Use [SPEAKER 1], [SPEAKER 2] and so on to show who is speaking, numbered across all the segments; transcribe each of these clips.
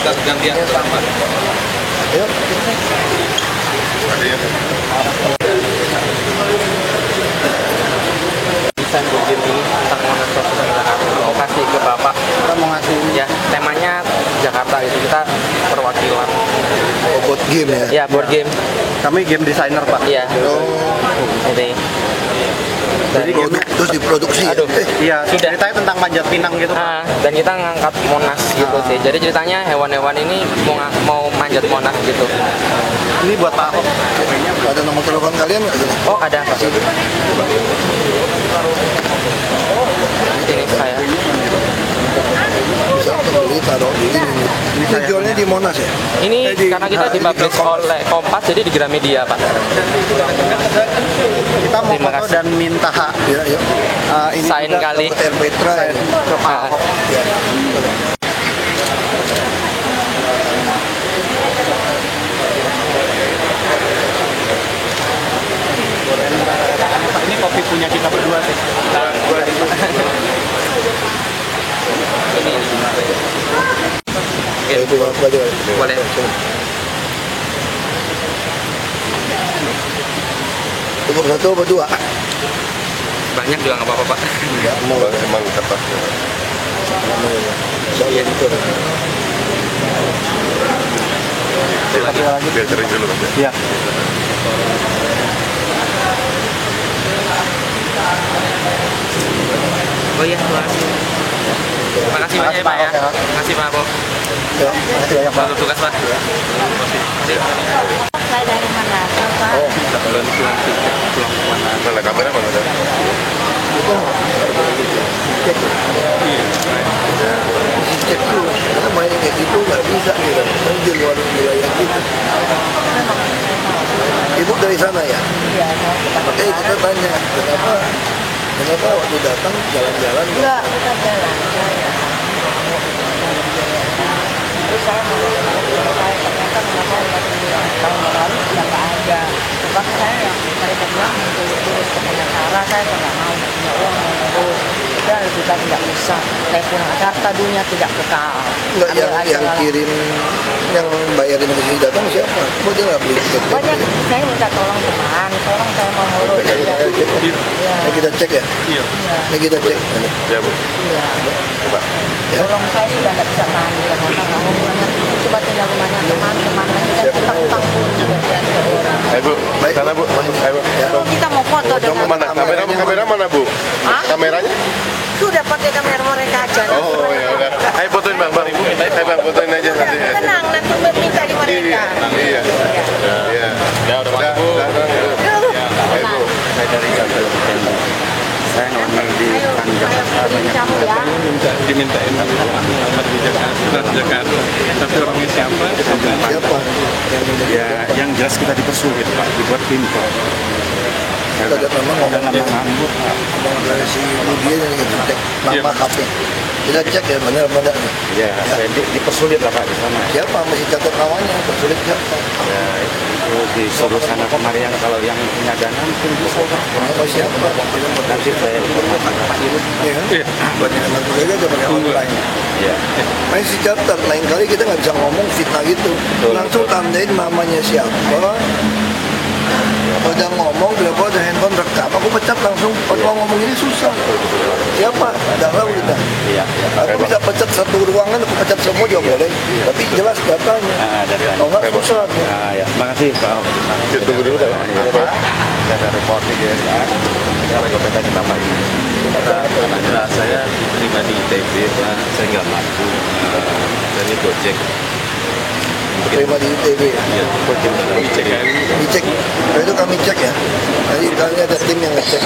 [SPEAKER 1] kita gantian sama.
[SPEAKER 2] Ayo.
[SPEAKER 3] Desain board game ini tentang Monas Sosial Jakarta. Mau kasih ke Bapak.
[SPEAKER 2] Kita mau ngasih
[SPEAKER 3] Ya, temanya Jakarta itu kita perwakilan.
[SPEAKER 2] board game ya.
[SPEAKER 3] Ya, board game.
[SPEAKER 4] Kami game designer, Pak.
[SPEAKER 3] Iya. Ini.
[SPEAKER 2] Jadi terus diproduksi.
[SPEAKER 3] Aduh.
[SPEAKER 4] Iya,
[SPEAKER 3] Sudah.
[SPEAKER 4] ceritanya tentang Panjat Pinang gitu, Pak.
[SPEAKER 3] Dan kita ngangkat Monas gitu sih. Jadi ceritanya hewan-hewan ini mau manjat Monas gitu.
[SPEAKER 4] Ini buat Pak Ahok.
[SPEAKER 2] Ada nomor telepon kalian nggak?
[SPEAKER 3] Oh, ada Pak. Ini saya.
[SPEAKER 2] Bisa beli taruh di ini. Ini jualnya di Monas ya?
[SPEAKER 3] Ini karena kita dipublish oleh Kompas jadi di Gramedia, Pak.
[SPEAKER 4] Kita mau
[SPEAKER 3] Terima
[SPEAKER 4] foto
[SPEAKER 3] kasih.
[SPEAKER 4] dan minta hak.
[SPEAKER 2] Ya, ya.
[SPEAKER 4] Ini
[SPEAKER 3] Sign
[SPEAKER 4] juga
[SPEAKER 3] kali.
[SPEAKER 2] Hotel Petra ya.
[SPEAKER 4] ke Pak Ahok.
[SPEAKER 2] Ya.
[SPEAKER 4] Ini kopi punya kita berdua sih.
[SPEAKER 2] Ya, itu apa dia?
[SPEAKER 3] Boleh.
[SPEAKER 2] Umur satu apa dua?
[SPEAKER 3] Banyak juga nggak apa-apa, Pak.
[SPEAKER 2] Enggak mau emang kertasnya. Soalnya itu.
[SPEAKER 4] Biar kering dulu, Mas. Iya.
[SPEAKER 3] Oh iya, terima kasih. Terima kasih banyak ya, Pak ya. Terima kasih Pak Bob.
[SPEAKER 2] Ya, makasih banyak, Pak.
[SPEAKER 3] Selamat tugas, Pak.
[SPEAKER 5] Saya dari Makassar, Pak.
[SPEAKER 2] Oh,
[SPEAKER 4] Mana kamera mana ada?
[SPEAKER 2] cek dulu. Karena main kayak gitu nggak bisa gitu. Main di luar wilayah gitu. Ibu dari sana ya?
[SPEAKER 5] Iya, saya ke
[SPEAKER 2] Makanya kita tanya, kenapa waktu datang jalan-jalan nggak?
[SPEAKER 5] Enggak, bukan jalan. Terus saya mau saya ternyata mengapa tahun lalu sudah nggak ada. Sebab saya yang mereka bilang terus ke Pengacara, saya nggak mau punya uang mau terus. Udah lebih baik tidak usah. Saya pulang Jakarta dunia tidak kekal.
[SPEAKER 2] Nggak
[SPEAKER 5] Ambil aja
[SPEAKER 2] yang
[SPEAKER 5] lah.
[SPEAKER 2] kirim, yang bayarin ke sini datang siapa? Kok dia nggak beli tiket?
[SPEAKER 5] Banyak saya minta tolong teman, tolong saya mau ngurus.
[SPEAKER 2] Nah, kita cek ya?
[SPEAKER 4] Iya.
[SPEAKER 2] Nah, kita cek.
[SPEAKER 4] Ya, Bu.
[SPEAKER 5] Iya.
[SPEAKER 4] Coba.
[SPEAKER 2] Ya.
[SPEAKER 5] Tolong saya sudah tidak bisa tahan di Jakarta. Kamu banyak coba tinggal rumahnya teman-teman lagi dan utang-utang pun juga tidak ada orang.
[SPEAKER 4] Ayo, Bu.
[SPEAKER 2] Baik.
[SPEAKER 4] Sana, Bu. Ayo, Bu.
[SPEAKER 2] Ya.
[SPEAKER 5] Kalau kita mau foto
[SPEAKER 4] Yang
[SPEAKER 5] dengan
[SPEAKER 4] mana? Kamera mana, Bu?
[SPEAKER 5] Hah?
[SPEAKER 4] Kameranya?
[SPEAKER 5] sudah pakai kamera mereka aja.
[SPEAKER 4] Oh, ya udah. Ayo fotoin, Bang. Bang, ayo, Bang, fotoin aja nanti.
[SPEAKER 5] Tenang, nanti minta di mereka.
[SPEAKER 4] Iya. Iya. Ya, udah masuk, Bu. Ayo, Bu.
[SPEAKER 3] Saya dari saya ngelamar di Jakarta banyak
[SPEAKER 5] ya.
[SPEAKER 1] Dimintain alamat di Jakarta. Tapi orangnya siapa?
[SPEAKER 2] Siapa?
[SPEAKER 4] Ya, yang jelas kita dipersulit, Pak. Dibuat pintu.
[SPEAKER 2] Kita ada memang ngomong
[SPEAKER 4] Nama ngambut, Pak.
[SPEAKER 2] dari si Budia yang kita cek nama HP. Kita cek ya benar-benar.
[SPEAKER 4] Ya, saya dipersulit lah, Pak, di sana.
[SPEAKER 2] Siapa masih catat namanya? Tersulit siapa?
[SPEAKER 4] Ya, itu disuruh sana kemari yang kalau yang punya dana mungkin bisa, Pak.
[SPEAKER 2] Nama siapa?
[SPEAKER 4] Nanti saya informasikan Pak Irut.
[SPEAKER 2] Ya kan? Banyak anak muda aja pakai online.
[SPEAKER 4] Ya.
[SPEAKER 2] Masih catat. Lain kali kita nggak bisa ngomong fitnah gitu. Langsung tandain namanya siapa. Udah ngomong, berapa ada handphone rekam. Aku pecat langsung. Kalau ngomong ini susah. Siapa? Nggak tahu kita.
[SPEAKER 4] Iya.
[SPEAKER 2] Aku bisa pecat satu ruangan, aku pecat semua juga boleh. Tapi jelas datanya.
[SPEAKER 4] Dari
[SPEAKER 2] Kalau nggak susah.
[SPEAKER 4] Ah, ya. Makasih, Pak. Tunggu dulu, Pak. Pak. Ada reporting ya. Kalau kita kita pagi.
[SPEAKER 1] Nah, saya pribadi ITB, Pak. Saya nggak mampu. Dari Gojek.
[SPEAKER 2] Terima di ITB.
[SPEAKER 1] Ya, Gojek kan.
[SPEAKER 2] Dicek. Nah, itu kami cek ya. Nanti kali ada tim yang ngecek.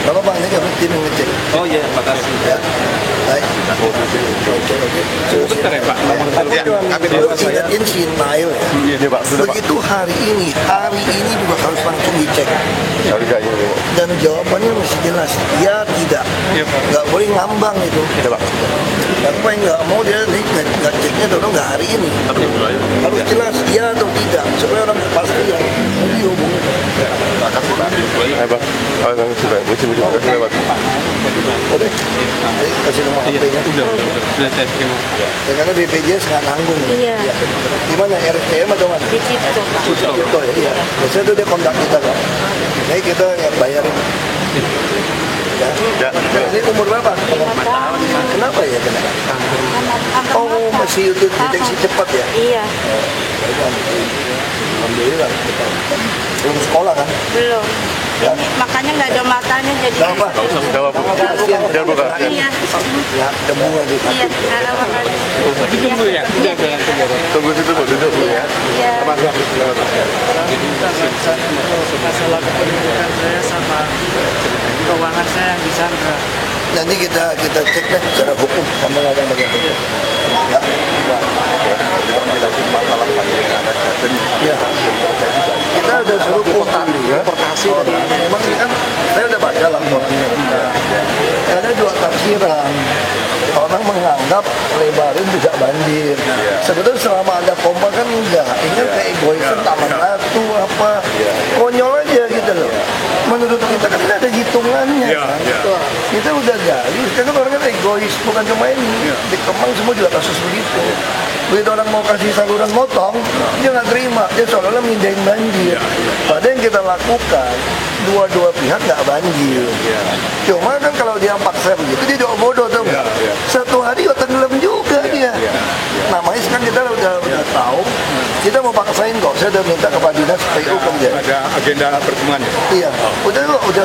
[SPEAKER 2] Kalau Bang, ini kami tim yang ngecek.
[SPEAKER 1] Oh iya, makasih.
[SPEAKER 2] Ya. Baik. Oke.
[SPEAKER 1] Bentar ya, Pak.
[SPEAKER 4] Ya, kami
[SPEAKER 2] Lu
[SPEAKER 4] dulu saya.
[SPEAKER 2] ingetin si Nail ya.
[SPEAKER 4] Iya, Pak. Sudah, Pak.
[SPEAKER 2] Begitu hari ini juga harus langsung dicek.
[SPEAKER 4] Harganya ini, Pak.
[SPEAKER 2] Dan jawabannya mesti jelas. Ya, tidak.
[SPEAKER 1] Iya, Pak.
[SPEAKER 2] Nggak boleh ngambang itu.
[SPEAKER 4] Iya, Pak.
[SPEAKER 2] Apa yang nggak mau dia nggak ceknya dorong nggak hari ini. Harus jelas ya atau tidak supaya orang pasti yang dihubungi.
[SPEAKER 4] Ayo, Pak. Oh, sudah. Musim lewat.
[SPEAKER 2] Boleh? Jadi kasih nomor HP-nya.
[SPEAKER 1] Sudah saya terima.
[SPEAKER 2] Ya, karena BPJS nggak nanggung.
[SPEAKER 5] Iya.
[SPEAKER 2] Gimana, RSCM atau mana?
[SPEAKER 5] Di situ Pak.
[SPEAKER 2] Gitu ya, iya. Biasanya tuh dia kontak kita kan. Jadi kita yang bayarin. Ya.
[SPEAKER 4] Ya.
[SPEAKER 2] Ini umur berapa?
[SPEAKER 5] 5 tahun.
[SPEAKER 2] Kenapa ya kena?
[SPEAKER 5] Kanker
[SPEAKER 2] Oh,
[SPEAKER 5] mata.
[SPEAKER 2] masih untuk deteksi cepat ya?
[SPEAKER 5] Iya.
[SPEAKER 2] Alhamdulillah. Belum sekolah kan?
[SPEAKER 5] Belum.
[SPEAKER 2] Ya.
[SPEAKER 5] Ini makanya nggak ada matanya jadi.
[SPEAKER 2] Gak apa?
[SPEAKER 4] Gak apa-apa.
[SPEAKER 2] Kasihan.
[SPEAKER 4] Jangan buka.
[SPEAKER 5] Iya.
[SPEAKER 2] Ya, debu aja.
[SPEAKER 5] Iya. Nggak ada makanya.
[SPEAKER 1] Tapi tunggu ya. Udah jalan tunggu.
[SPEAKER 4] Tunggu situ, Bu. Duduk dulu ya.
[SPEAKER 5] Iya.
[SPEAKER 6] Masalah kependudukan saya sama keuangan saya yang disandra.
[SPEAKER 2] Nanti kita cek deh secara hukum sama yang bagian hukum. Ya. Ya. Kita udah suruh reportasi dari memang ini kan saya udah baca laporannya. Ada dua tafsiran. Orang menganggap lebarin juga banjir. Sebetulnya selama ada pompa kan enggak. Ini kan kayak egoisan taman ratu apa. Konyol aja gitu loh. Menurut kita kan ada hitungannya kan. Kita udah gali. Sekarang orang kan egois. Bukan cuma ini. Di Kemang semua juga kasus begitu. Begitu orang mau kasih saluran motong, dia nggak terima. Dia seolah-olah mindahin banjir. Padahal yang kita lakukan, dua-dua pihak nggak banjir. Cuma kan kalau dia paksa begitu, dia juga bodoh tuh. Satu hari ya tenggelam juga dia. Namanya sekarang kita udah tahu, kita mau paksain kok. Saya udah minta kepada dinas PU kerja.
[SPEAKER 4] Ada agenda pertemuan ya?
[SPEAKER 2] Iya,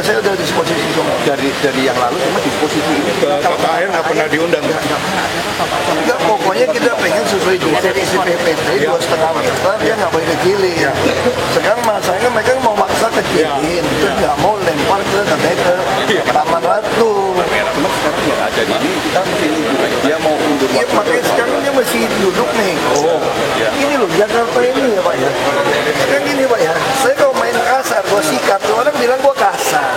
[SPEAKER 2] saya udah disposisi semua.
[SPEAKER 4] Dari yang lalu cuma disposisi ini. Bapak Air nggak pernah diundang.
[SPEAKER 2] Enggak, pokoknya kita pengen sesuai definisi PPT 2,5 meter, dia nggak boleh kecilin. Sekarang masalahnya mereka mau maksa kecilin, terus nggak mau lempar ke katanya ke Taman Ratu.
[SPEAKER 4] Cuma sekarang ya ada di ini kita dia mau undur.
[SPEAKER 2] Iya, makanya sekarang dia masih duduk nih. Ini loh Jakarta ini ya Pak ya. Sekarang gini Pak ya, saya kalau main kasar, gua sikat, orang bilang gua kasar.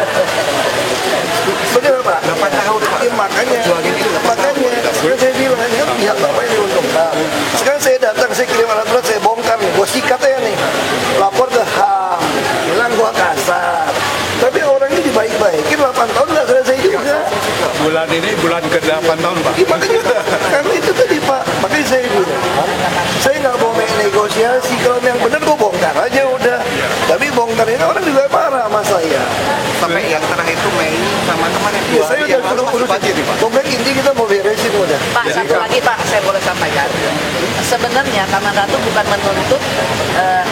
[SPEAKER 2] Bener Pak? Bapak tahu ya, makanya sekarang saya bilang kan pihak Bapak yang diuntungkan. Sekarang saya datang, saya kirim alat berat, saya bongkar nih, gua sikat aja nih. Lapor ke HAM, bilang gua kasar. Tapi orang ini dibaik-baikin 8 tahun nggak selesai juga.
[SPEAKER 4] Bulan ini bulan ke-8 tahun Pak.
[SPEAKER 2] Ya, makanya karena itu tadi Pak, makanya saya bilang, saya nggak mau main negosiasi. Kalau yang benar gua bongkar aja udah. Tapi bongkar ini orang juga marah sama saya.
[SPEAKER 7] Sampai yang terakhir itu Mei sama kemarin
[SPEAKER 2] Ya, saya udah suruh urusin. Pokoknya inti kita mau beresin udah.
[SPEAKER 5] Pak, satu lagi Pak, saya boleh sampaikan. Sebenarnya Taman Ratu bukan menuntut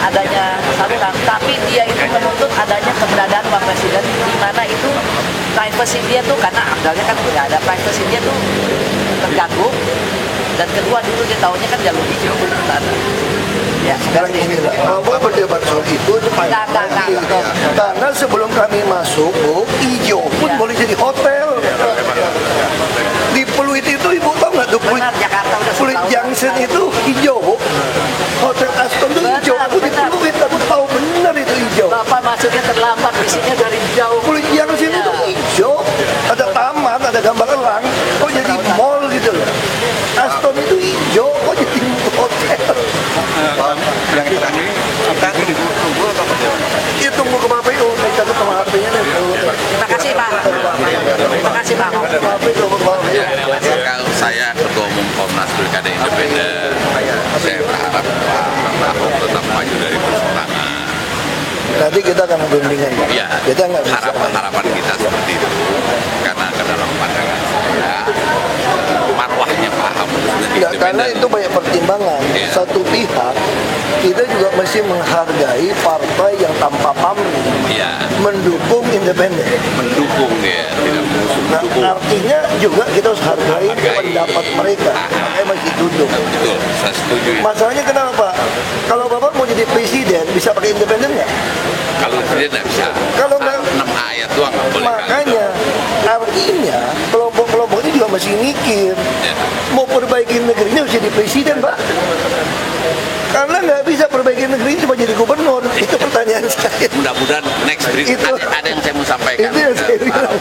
[SPEAKER 5] adanya saluran, tapi dia itu menuntut adanya keberadaan Pak Presiden, di mana itu privacy dia tuh, karena amdalnya kan tidak ada privacy dia tuh terganggu. Dan kedua dulu dia tahunya kan jalur hijau belum ada. Ya,
[SPEAKER 2] Sekarang ini lah, mau berdebat soal itu
[SPEAKER 5] Enggak.
[SPEAKER 2] karena sebelum kami masuk, Bu, hijau pun
[SPEAKER 5] Ya.
[SPEAKER 2] boleh jadi hotel. Di Pluit itu Ibu tahu nggak tuh Pluit?
[SPEAKER 5] Benar, Jakarta udah
[SPEAKER 2] Pluit
[SPEAKER 5] 10 tahun.
[SPEAKER 2] Junction itu hijau, Bu. Hotel Aston itu hijau. Aku di
[SPEAKER 5] Benar.
[SPEAKER 2] Pluit, aku tahu benar itu hijau.
[SPEAKER 5] Bapak masuknya terlambat, visinya dari jauh.
[SPEAKER 2] Pluit Junction itu hijau, ada taman, ada gambar elang, kok jadi mall gitu loh. Aston itu hijau, kok jadi hotel.
[SPEAKER 7] yang terakhir ini kita tunggu atau bagaimana?
[SPEAKER 2] Ya tunggu ke KPU, saya catat sama HP-nya nih.
[SPEAKER 5] Terima kasih Pak. Terima kasih Pak.
[SPEAKER 2] HP tunggu ke KPU.
[SPEAKER 1] Kalau saya ketua umum Komnas Pilkada Independen, saya berharap Pak Ahok tetap maju dari persorangan.
[SPEAKER 2] Nanti kita akan bimbingan.
[SPEAKER 1] Ya,
[SPEAKER 2] Kita nggak bisa.
[SPEAKER 1] harapan kita seperti itu. Karena ke dalam pandangan saya, marwahnya Pak Ahok
[SPEAKER 2] Enggak, karena itu banyak pertimbangan.
[SPEAKER 1] Iya.
[SPEAKER 2] Satu pihak, kita juga mesti menghargai partai yang tanpa pamrih
[SPEAKER 1] ya
[SPEAKER 2] mendukung independen.
[SPEAKER 1] mendukung dia, tidak mengusung,
[SPEAKER 2] Nah,
[SPEAKER 1] mendukung.
[SPEAKER 2] artinya juga kita harus hargai
[SPEAKER 1] Hargai.
[SPEAKER 2] pendapat mereka. Makanya masih duduk.
[SPEAKER 1] Betul, saya setuju.
[SPEAKER 2] Masalahnya kenapa? Kalau Bapak mau jadi presiden, bisa pakai independen nggak?
[SPEAKER 1] Kalau dia tidak bisa.
[SPEAKER 2] Kalau nggak,
[SPEAKER 1] 6 ayat doang nggak boleh.
[SPEAKER 2] makanya artinya kelompok-kelompok ini juga masih mikir
[SPEAKER 1] Ya.
[SPEAKER 2] mau perbaiki negeri ini harus jadi presiden Pak, karena nggak bisa perbaiki negeri ini cuma jadi gubernur. Itu pertanyaan saya.
[SPEAKER 1] Mudah-mudahan next berita
[SPEAKER 2] Itu-
[SPEAKER 1] ada yang saya mau sampaikan.
[SPEAKER 2] Itu yang saya bilang.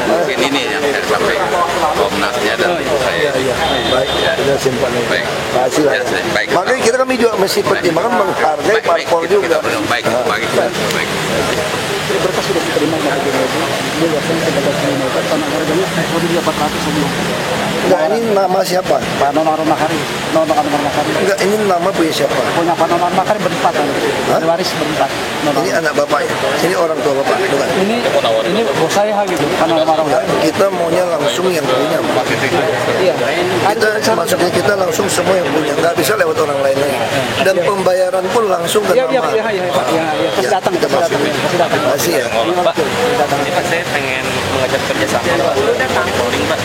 [SPEAKER 1] Mungkin ini yang saya sampaikan. Komnasnya dan saya.
[SPEAKER 2] Iya, baik, sudah simpan.
[SPEAKER 1] Baik.
[SPEAKER 2] Kasih lah.
[SPEAKER 1] Ya, baik.
[SPEAKER 2] Makanya kami juga mesti pertimbangkan menghargai
[SPEAKER 1] Baik,
[SPEAKER 2] parpol
[SPEAKER 1] itu kita
[SPEAKER 2] juga.
[SPEAKER 1] baik, baik, baik.
[SPEAKER 2] berkas sudah diterima dari GMB. Dia langsung ke batas meter tanah harganya lebih 400 sebelum. Enggak, ini nama siapa? Pak Nono Makari. Nono Makari. Enggak, ini nama punya siapa? Punya Pak Nono Makari berempat. Waris berempat.
[SPEAKER 8] Ini anak bapaknya, ini orang tua bapak, bukan?
[SPEAKER 2] Ini bos saya gitu, Pak Nono Makari.
[SPEAKER 8] Kita maunya langsung yang punya.
[SPEAKER 2] Iya.
[SPEAKER 8] Maksudnya kita langsung semua yang punya, nggak bisa lewat orang lain lagi. Dan pembayaran pun langsung ke nama.
[SPEAKER 2] Iya. Pasti datang.
[SPEAKER 8] Masih ya.
[SPEAKER 3] Pak, saya pengen mengajak kerjasama monitoring Pak.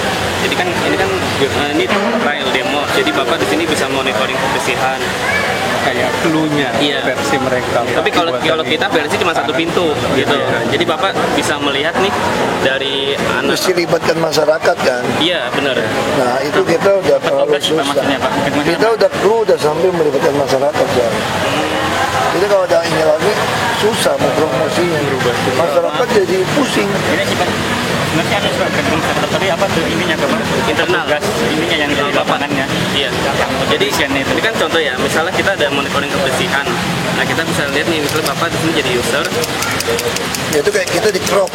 [SPEAKER 3] Jadi kan ini trial demo. Jadi Bapak di sini bisa monitoring kebersihan.
[SPEAKER 7] Kayak clue-nya
[SPEAKER 3] Iya.
[SPEAKER 7] versi mereka.
[SPEAKER 3] Tapi kalau kita versi cuma satu pintu gitu. Jadi Bapak bisa melihat nih dari anak.
[SPEAKER 8] Mesti libatkan masyarakat kan.
[SPEAKER 3] Iya benar.
[SPEAKER 8] Nah itu kita udah terlalu susah. Kita udah perlu udah sampai melibatkan masyarakat ya. Jadi kalau ada ini lagi susah mau promosinya. Masyarakat jadi pusing.
[SPEAKER 6] Ini kita sebenarnya ada surat gedung sekretari apa tuh ininya ke
[SPEAKER 3] Internal.
[SPEAKER 6] gas ininya yang di lapangannya.
[SPEAKER 3] Iya. Jadi ini kan contoh ya, misalnya kita ada monitoring kebersihan. Nah kita bisa lihat nih, misalnya Bapak di sini jadi user.
[SPEAKER 8] Ya itu kayak kita di crop.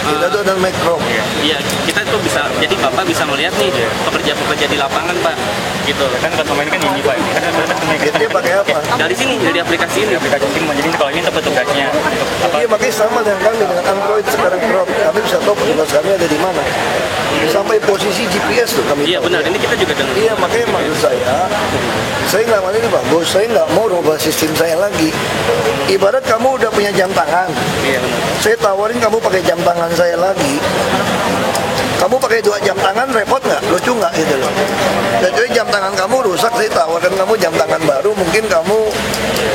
[SPEAKER 8] Kita tuh ada mic crop.
[SPEAKER 3] Iya, kita tuh bisa, jadi Bapak bisa melihat nih pekerja-pekerja di lapangan Pak. Gitu.
[SPEAKER 6] Kan konsumen kan ini Pak. Kan
[SPEAKER 8] Dia pakai apa?
[SPEAKER 3] Dari sini, dari aplikasi ini.
[SPEAKER 6] aplikasi ini jadi kalau ini tempat tugasnya untuk apa?
[SPEAKER 8] Iya makanya sama dengan kami dengan Android sekarang crop. Kami bisa tahu petugas kami ada di mana. Sampai posisi GPS tuh kami.
[SPEAKER 3] Iya
[SPEAKER 8] tahu.
[SPEAKER 3] benar, ini kita juga dengar.
[SPEAKER 8] Iya makanya maksud saya nggak mau ini bagus, saya nggak mau rubah sistem saya lagi. Ibarat kamu udah punya jam tangan,
[SPEAKER 3] Iya benar.
[SPEAKER 8] saya tawarin kamu pakai jam tangan saya lagi. Kamu pakai 2 jam tangan repot nggak? Lucu nggak gitu loh. Jadi jam tangan kamu rusak, saya tawarkan kamu jam tangan baru, mungkin kamu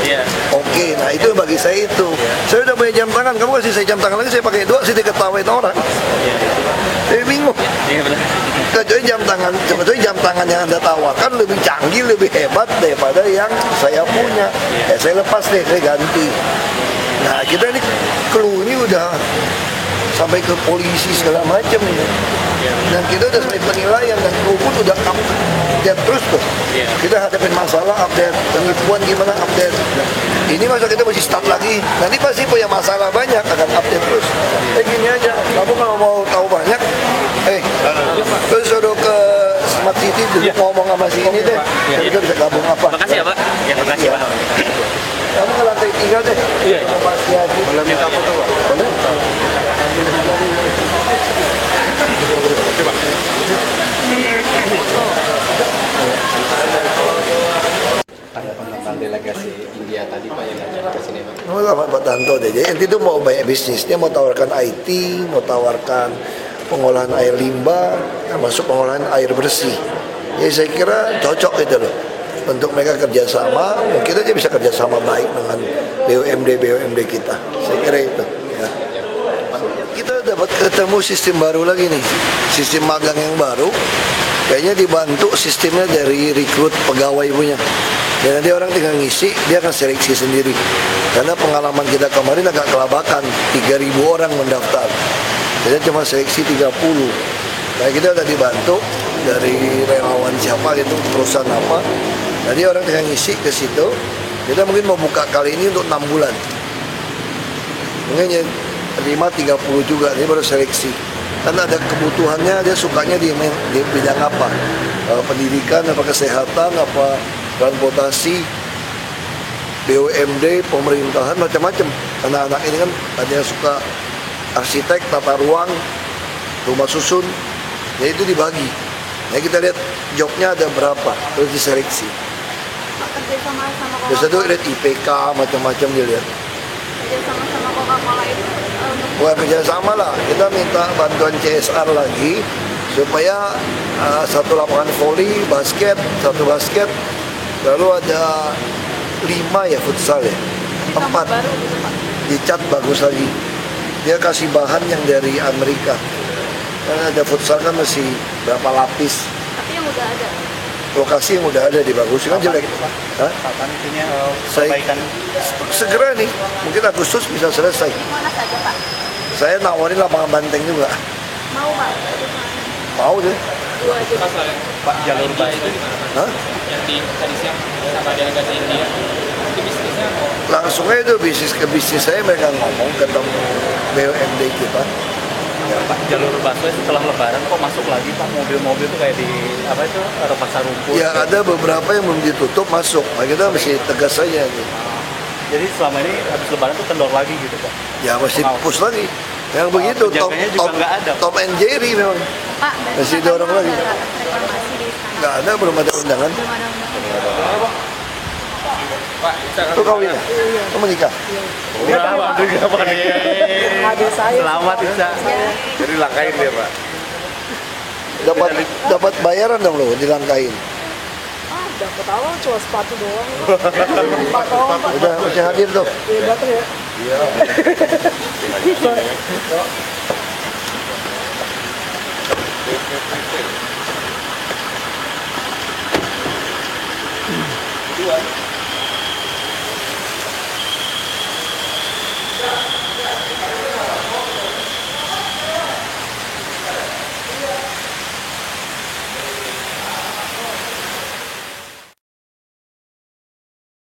[SPEAKER 3] Iya.
[SPEAKER 8] oke. Nah itu bagi saya itu. Saya udah punya jam tangan, kamu kasih saya jam tangan lagi, saya pakai 2, saya diketawain orang. Saya bingung.
[SPEAKER 3] Iya benar.
[SPEAKER 8] Kecuali jam tangan yang Anda tawarkan lebih canggih, lebih hebat daripada yang saya punya. Ya saya lepas deh, saya ganti. Nah kita ini clue ini udah sampai ke polisi segala macam ini. Dan kita udah sampai penilaian dan clue pun udah update terus tuh. Kita hadapin masalah update, penipuan gimana update. Ini masa kita masih start lagi. Nanti pasti punya masalah banyak akan update terus. Gini aja, kamu kalau mau tahu banyak, terus suruh ke Smart City dulu ngomong sama si ini deh. Kita bisa gabung apa?
[SPEAKER 3] Makasih ya Pak. Ya makasih Pak.
[SPEAKER 8] Kamu ke lantai 3 deh. Iya. Pasti aja. Boleh minta foto Pak? Boleh.
[SPEAKER 7] Ada penonton delegasi India tadi Pak yang datang ke sini Pak.
[SPEAKER 8] Pak Tanto deh. Jadi itu mau banyak bisnis. Dia mau tawarkan IT, mau tawarkan pengolahan air limbah, termasuk pengolahan air bersih. Jadi saya kira cocok itu loh. Untuk mereka kerjasama, mungkin aja bisa kerjasama baik dengan BUMD kita. Saya kira itu. Ya. Kita dapat ketemu sistem baru lagi nih, sistem magang yang baru. Kayaknya dibantu sistemnya dari rekrut pegawai punya. Dan nanti orang tinggal ngisi, dia akan seleksi sendiri. Karena pengalaman kita kemarin agak kelabakan, 3.000 orang mendaftar. Jadi cuma seleksi 30. Nah kita udah dibantu dari relawan siapa gitu, perusahaan apa. Jadi orang tinggal ngisi ke situ. Kita mungkin mau buka kali ini untuk 6 bulan. Mungkin ya 5-30 juga, ini baru seleksi. Karena ada kebutuhannya, dia sukanya di bidang apa. Pendidikan, apa kesehatan, apa transportasi, BUMD, pemerintahan, macam-macam. Anak-anak ini kan ada yang suka arsitek, tata ruang, rumah susun. Ya itu dibagi. Nah kita lihat jobnya ada berapa, terus diseleksi.
[SPEAKER 5] Kerjasama sama
[SPEAKER 8] Biasa tuh lihat IPK, macam-macam dia lihat.
[SPEAKER 5] kerjasama sama Coca-Cola itu
[SPEAKER 8] Bukan kerjasama lah, kita minta bantuan CSR lagi supaya satu lapangan voli, basket, satu basket, lalu ada 5 ya futsal ya, 4
[SPEAKER 5] baru gitu Pak.
[SPEAKER 8] dicat bagus lagi. Dia kasih bahan yang dari Amerika. Karena ada futsal kan masih berapa lapis.
[SPEAKER 5] Tapi yang udah ada.
[SPEAKER 8] Lokasi yang udah ada dibagusin kan jelek. Hah?
[SPEAKER 6] Kapan itunya
[SPEAKER 8] Saya
[SPEAKER 6] perbaikan?
[SPEAKER 8] segera nih, mungkin Agustus bisa selesai.
[SPEAKER 5] Di mana saja Pak?
[SPEAKER 8] Saya nawarin lapangan banteng juga.
[SPEAKER 5] Mau Pak?
[SPEAKER 8] Mau deh.
[SPEAKER 5] 2 aja.
[SPEAKER 6] Pak jalur bus itu
[SPEAKER 8] Hah?
[SPEAKER 3] Yang tadi siang sama delegasi India. Itu bisnisnya
[SPEAKER 8] Langsung aja tuh bisnis ke bisnis saya, mereka ngomong ketemu BUMD kita.
[SPEAKER 3] Pak, jalur busway setelah lebaran kok masuk lagi Pak, mobil-mobil tuh kayak di apa itu pasar rumput.
[SPEAKER 8] Ya ada beberapa yang belum ditutup masuk, nah, kita mesti tegas saja. Gitu.
[SPEAKER 3] Jadi selama ini habis lebaran tuh kendor lagi gitu Pak.
[SPEAKER 8] Ya mesti push lagi. Yang begitu
[SPEAKER 3] penjaganya juga nggak ada.
[SPEAKER 8] Tom and Jerry memang.
[SPEAKER 5] Pak,
[SPEAKER 8] Masih dorong lagi.
[SPEAKER 5] reklamasi di sana.
[SPEAKER 8] Nggak ada, belum ada undangan.
[SPEAKER 5] Belum ada undangan.
[SPEAKER 3] Pak,
[SPEAKER 8] Itu kawin ya? Kamu menikah?
[SPEAKER 6] Ada saya.
[SPEAKER 3] Selamat Ica.
[SPEAKER 4] Jadi langkain dia Pak.
[SPEAKER 8] Dapat bayaran dong lo dilangkain.
[SPEAKER 6] Dapat awal cuma sepatu doang. Pak tolong Pak.
[SPEAKER 8] Udah hadir tuh.
[SPEAKER 6] Iya datang ya.
[SPEAKER 8] Iya.